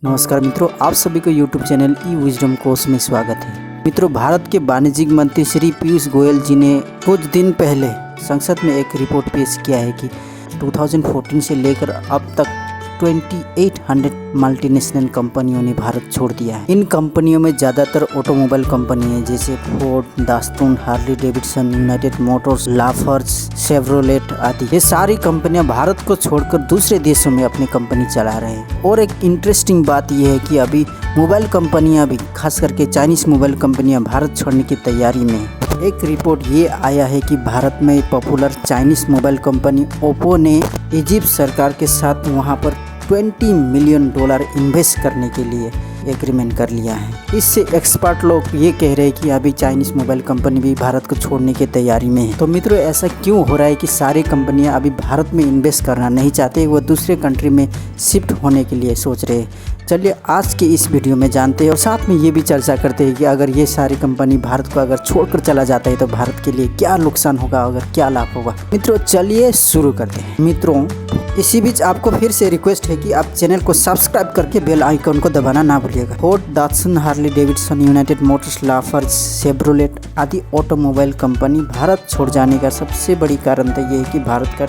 नमस्कार मित्रों, आप सभी को YouTube चैनल ई विजडम कोर्स में स्वागत है। मित्रों, भारत के वाणिज्यिक मंत्री श्री पीयूष गोयल जी ने कुछ दिन पहले संसद में एक रिपोर्ट पेश किया है कि 2014 से लेकर अब तक 2800 मल्टीनेशनल कंपनियों ने भारत छोड़ दिया है। इन कंपनियों में ज़्यादातर ऑटोमोबाइल कंपनी है, जैसे Ford, Datsun, Harley Davidson, United Motors, Lafarge, Chevrolet आदि। ये सारी कंपनियां भारत को छोड़कर दूसरे देशों में अपनी कंपनी चला रहे हैं। और एक इंटरेस्टिंग बात यह है कि अभी मोबाइल कंपनियां भी, खास करके चाइनीज मोबाइल कंपनियां भारत छोड़ने की तैयारी में है। एक रिपोर्ट ये आया है कि भारत में popular Chinese mobile company Oppo ने इजिप्ट सरकार के साथ वहां पर $20 मिलियन इन्वेस्ट करने के लिए एग्रीमेंट कर लिया है। इससे एक्सपर्ट लोग ये कह रहे हैं कि अभी चाइनीज मोबाइल कंपनी भी भारत को छोड़ने की तैयारी में है। तो मित्रों, ऐसा क्यों हो रहा है कि सारी कंपनियां अभी भारत में इन्वेस्ट करना नहीं चाहते, वो दूसरे कंट्री में शिफ्ट होने के लिए सोच रहे हैं। चलिए आज के इस वीडियो में जानते हैं और साथ में ये भी चर्चा करते हैं कि अगर ये सारी कंपनी भारत को अगर छोड़कर चला जाता है तो भारत के लिए क्या नुकसान होगा, अगर क्या लाभ होगा। मित्रों, चलिए शुरू करते हैं। मित्रों, इसी बीच आपको फिर से रिक्वेस्ट है कि आप चैनल को सब्सक्राइब करके बेल आइकन को दबाना ना भूलिएगा। Ford, Datsun, Harley Davidson, United Motors, Lafarge, Chevrolet आदि ऑटोमोबाइल कंपनी भारत छोड़ जाने का सबसे बड़ी कारण तो ये है कि भारत का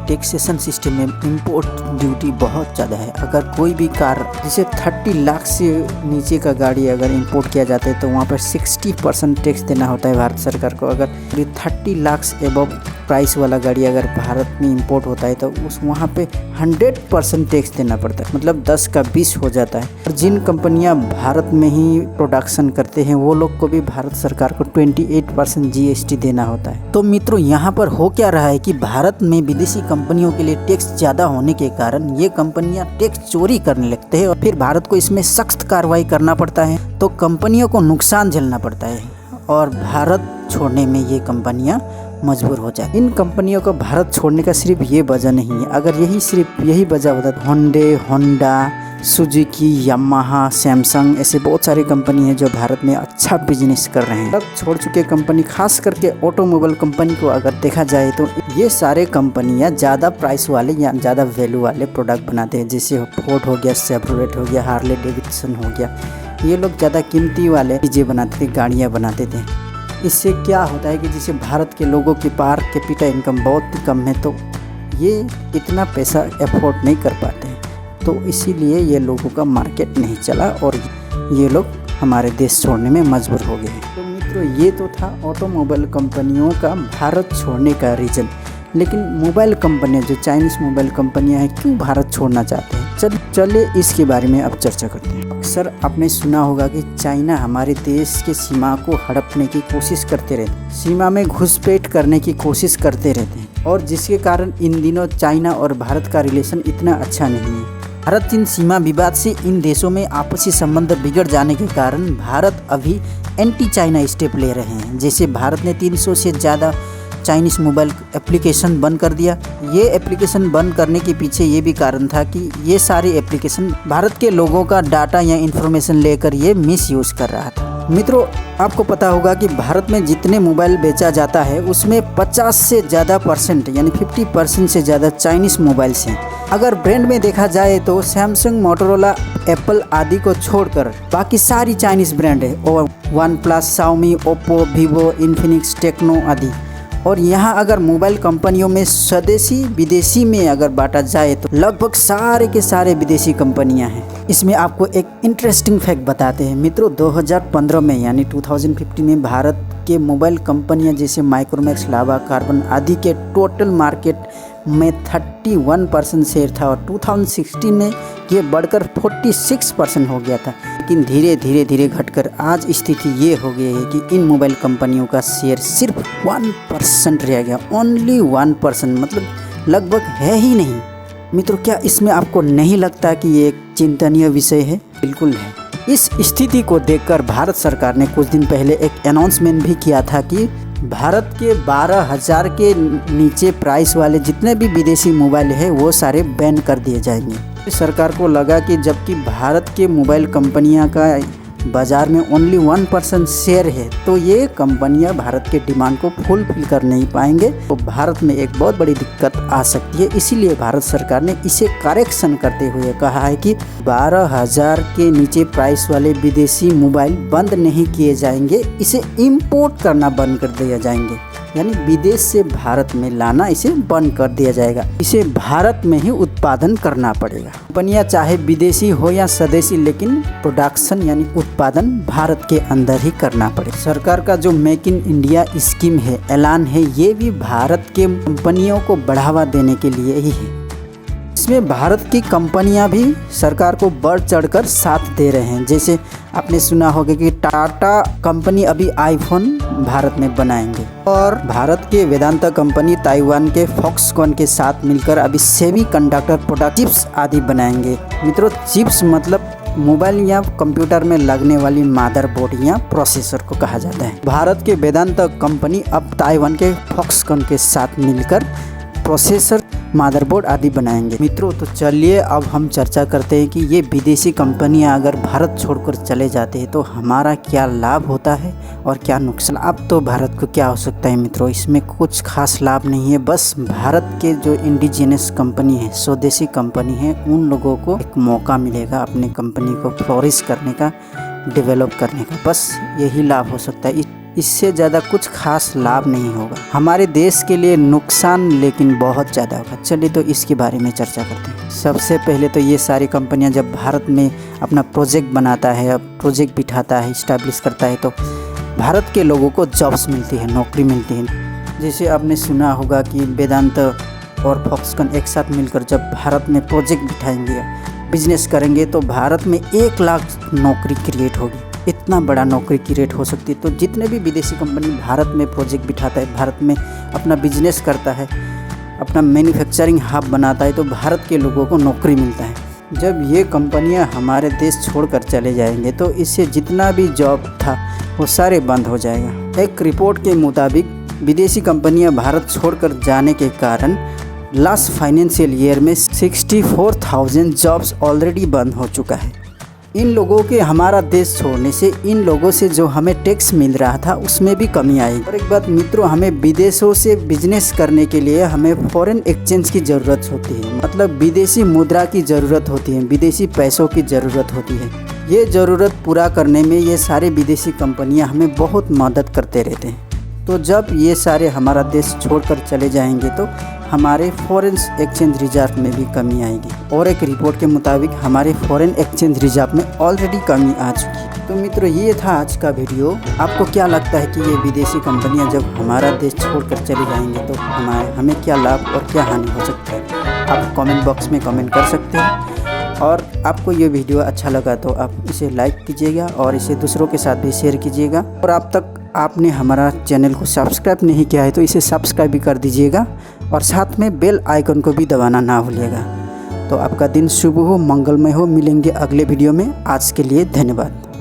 टैक्सेशन सिस्टम में इंपोर्ट ड्यूटी बहुत ज़्यादा है। अगर कोई भी कार जैसे 30 लाख से नीचे का गाड़ी अगर इंपोर्ट किया जाता है तो वहाँ पर 60% टैक्स देना होता है भारत सरकार को। अगर 30 लाख से एबव प्राइस वाला गाड़ी अगर भारत में इंपोर्ट होता है तो उस वहाँ पे 100% टैक्स देना पड़ता है, मतलब 10 का 20 हो जाता है। और जिन कंपनियां भारत में ही प्रोडक्शन करते हैं वो लोग को भी भारत सरकार को 28% GST देना होता है। तो मित्रों, यहाँ पर हो क्या रहा है कि भारत में विदेशी कंपनियों के लिए टैक्स ज़्यादा होने के कारण ये कंपनियां टैक्स चोरी करने लगते हैं और फिर भारत को इसमें सख्त कार्रवाई करना पड़ता है, तो कंपनियों को नुकसान झेलना पड़ता है और भारत छोड़ने में ये कंपनियां मजबूर हो जाए। इन कंपनियों को भारत छोड़ने का सिर्फ ये वजह नहीं है। अगर यही वजह होता तो होंडा, सुजुकी, यामाहा, सैमसंग ऐसे बहुत सारी कंपनी है जो भारत में अच्छा बिजनेस कर रहे हैं। अब छोड़ चुके कंपनी, खास करके ऑटोमोबाइल कंपनी को अगर देखा जाए तो ये सारे कंपनियां ज़्यादा प्राइस वाले या ज़्यादा वैल्यू वाले प्रोडक्ट बनाते हैं, जैसे फोर्ड हो गया, शेवरोलेट हो गया, हार्ले डेविडसन हो गया। ये लोग ज़्यादा कीमती वाले चीज़ें बनाते थे, गाड़ियाँ बनाते थे। इससे क्या होता है कि जैसे भारत के लोगों की पर कैपिटा इनकम बहुत कम है, तो ये इतना पैसा अफोर्ड नहीं कर पाते हैं, तो इसीलिए ये लोगों का मार्केट नहीं चला और ये लोग हमारे देश छोड़ने में मजबूर हो गए। तो मित्रों, ये तो था ऑटोमोबाइल कंपनियों का भारत छोड़ने का रीज़न। लेकिन मोबाइल कंपनियां, जो चाइनीज़ मोबाइल कंपनियां हैं, क्यों भारत छोड़ना चाहते हैं? चलिए इसके बारे में अब चर्चा करते हैं। अक्सर आपने सुना होगा कि चाइना हमारे देश के सीमा को हड़पने की कोशिश करते रहते, सीमा में घुसपैठ करने की कोशिश करते रहते हैं, और जिसके कारण इन दिनों चाइना और भारत का रिलेशन इतना अच्छा नहीं है। भारत इन सीमा विवाद से इन देशों में आपसी संबंध बिगड़ जाने के कारण भारत अभी एंटी चाइना स्टेप ले रहे हैं। जैसे भारत ने 300 से ज़्यादा चाइनीज़ मोबाइल एप्लीकेशन बंद कर दिया। ये एप्लीकेशन बंद करने के पीछे ये भी कारण था कि ये सारे एप्लीकेशन भारत के लोगों का डाटा या इन्फॉर्मेशन लेकर ये मिसयूज़ कर रहा था। मित्रों, आपको पता होगा कि भारत में जितने मोबाइल बेचा जाता है उसमें 50 से ज़्यादा परसेंट यानी 50% से ज़्यादा चाइनीज़ मोबाइल्स हैं। अगर ब्रांड में देखा जाए तो सैमसंग, मोटोरोला, एप्पल आदि को छोड़कर बाकी सारी चाइनीज़ ब्रांड है, और OnePlus, Xiaomi, Oppo, Vivo, Infinix, Tecno आदि। और यहाँ अगर मोबाइल कंपनियों में स्वदेशी विदेशी में अगर बांटा जाए तो लगभग सारे के सारे विदेशी कंपनियाँ हैं। इसमें आपको एक इंटरेस्टिंग फैक्ट बताते हैं। मित्रों, 2015 में यानी 2015 में भारत के मोबाइल कंपनियाँ जैसे माइक्रोमैक्स, लावा, कार्बन आदि के टोटल मार्केट में 31% शेयर था और 2016 में ये बढ़कर 46% हो गया था। लेकिन धीरे धीरे घटकर आज स्थिति ये हो गई है कि इन मोबाइल कंपनियों का शेयर सिर्फ 1% रह गया। ओनली 1%, मतलब लगभग है ही नहीं। मित्रों, क्या इसमें आपको नहीं लगता कि ये एक चिंतनीय विषय है? बिल्कुल है। इस स्थिति को देखकर भारत सरकार ने कुछ दिन पहले एक अनाउंसमेंट भी किया था कि भारत के 12,000 के नीचे प्राइस वाले जितने भी विदेशी मोबाइल है वो सारे बैन कर दिए जाएंगे। सरकार को लगा कि जबकि भारत के मोबाइल कंपनियां का बाज़ार में ओनली 1% शेयर है, तो ये कंपनियां भारत के डिमांड को फुलफिल कर नहीं पाएंगे, तो भारत में एक बहुत बड़ी दिक्कत आ सकती है। इसीलिए भारत सरकार ने इसे करेक्शन करते हुए कहा है कि 12,000 के नीचे प्राइस वाले विदेशी मोबाइल बंद नहीं किए जाएंगे, इसे इम्पोर्ट करना बंद कर दिया जाएंगे, यानी विदेश से भारत में लाना इसे बंद कर दिया जाएगा। इसे भारत में ही उत्पादन करना पड़ेगा। कंपनियां चाहे विदेशी हो या स्वदेशी, लेकिन प्रोडक्शन यानी उत्पादन भारत के अंदर ही करना पड़ेगा। सरकार का जो मेक इन इंडिया स्कीम है, ऐलान है, ये भी भारत के कंपनियों को बढ़ावा देने के लिए ही है। इसमें भारत की कंपनियां भी सरकार को बढ़ चढ़कर साथ दे रहे हैं। जैसे आपने सुना होगा कि टाटा कंपनी अभी आईफोन भारत में बनाएंगे, और भारत के वेदांता कंपनी ताइवान के फॉक्सकॉन के साथ मिलकर अभी सेमीकंडक्टर प्रोडक्ट चिप्स आदि बनाएंगे। मित्रों, चिप्स मतलब मोबाइल या कंप्यूटर में लगने वाली मदरबोर्ड या प्रोसेसर को कहा जाता है। भारत के वेदांता कंपनी अब ताइवान के फॉक्सकॉन के साथ मिलकर प्रोसेसर, मदरबोर्ड आदि बनाएंगे। मित्रों, तो चलिए अब हम चर्चा करते हैं कि ये विदेशी कंपनियां अगर भारत छोड़कर चले जाते हैं तो हमारा क्या लाभ होता है और क्या नुकसान। अब तो भारत को क्या हो सकता है मित्रों, इसमें कुछ खास लाभ नहीं है। बस भारत के जो इंडिजिनस कंपनी है, स्वदेशी कंपनी है, उन लोगों को एक मौका मिलेगा अपने कंपनी को फ्लोरिश करने का, डेवलप करने का, बस यही लाभ हो सकता है। इससे ज़्यादा कुछ खास लाभ नहीं होगा। हमारे देश के लिए नुकसान लेकिन बहुत ज़्यादा होगा। चलिए तो इसके बारे में चर्चा करते हैं। सबसे पहले तो ये सारी कंपनियां जब भारत में अपना प्रोजेक्ट बनाता है, प्रोजेक्ट बिठाता है, इस्टेब्लिश करता है, तो भारत के लोगों को जॉब्स मिलती है, नौकरी मिलती है। जैसे आपने सुना होगा कि वेदांता और फॉक्सकॉन एक साथ मिलकर जब भारत में प्रोजेक्ट बिठाएंगे, बिजनेस करेंगे, तो भारत में 1 लाख नौकरी क्रिएट होगी। इतना बड़ा नौकरी की रेट हो सकती है। तो जितने भी विदेशी कंपनी भारत में प्रोजेक्ट बिठाता है, भारत में अपना बिजनेस करता है, अपना मैन्युफैक्चरिंग हब बनाता है, तो भारत के लोगों को नौकरी मिलता है। जब ये कंपनियां हमारे देश छोड़कर चले जाएंगे तो इससे जितना भी जॉब था वो सारे बंद हो जाएगा। एक रिपोर्ट के मुताबिक विदेशी कंपनियां भारत छोड़कर जाने के कारण लास्ट फाइनेंशियल ईयर में 64,000 जॉब्स ऑलरेडी बंद हो चुका है। इन लोगों के हमारा देश छोड़ने से इन लोगों से जो हमें टैक्स मिल रहा था उसमें भी कमी आई। और एक बात मित्रों, हमें विदेशों से बिजनेस करने के लिए हमें फॉरेन एक्सचेंज की ज़रूरत होती है, मतलब विदेशी मुद्रा की ज़रूरत होती है, विदेशी पैसों की ज़रूरत होती है। ये ज़रूरत पूरा करने में ये सारे विदेशी कंपनियाँ हमें बहुत मदद करते रहते हैं। तो जब ये सारे हमारा देश छोड़कर चले जाएंगे तो हमारे फॉरेन एक्सचेंज रिजर्व में भी कमी आएगी। और एक रिपोर्ट के मुताबिक हमारे फॉरेन एक्सचेंज रिजर्व में ऑलरेडी कमी आ चुकी है। तो मित्रों, ये था आज का वीडियो। आपको क्या लगता है कि ये विदेशी कंपनियां जब हमारा देश छोड़कर चली जाएंगे तो हमें क्या लाभ और क्या हानि हो सकता है? आप कमेंट बॉक्स में कमेंट कर सकते हैं। और आपको ये वीडियो अच्छा लगा तो आप इसे लाइक कीजिएगा और इसे दूसरों के साथ भी शेयर कीजिएगा। और अब तक आपने हमारा चैनल को सब्सक्राइब नहीं किया है तो इसे सब्सक्राइब भी कर दीजिएगा, और साथ में बेल आइकन को भी दबाना ना भूलिएगा। तो आपका दिन शुभ हो, मंगलमय हो। मिलेंगे अगले वीडियो में। आज के लिए धन्यवाद।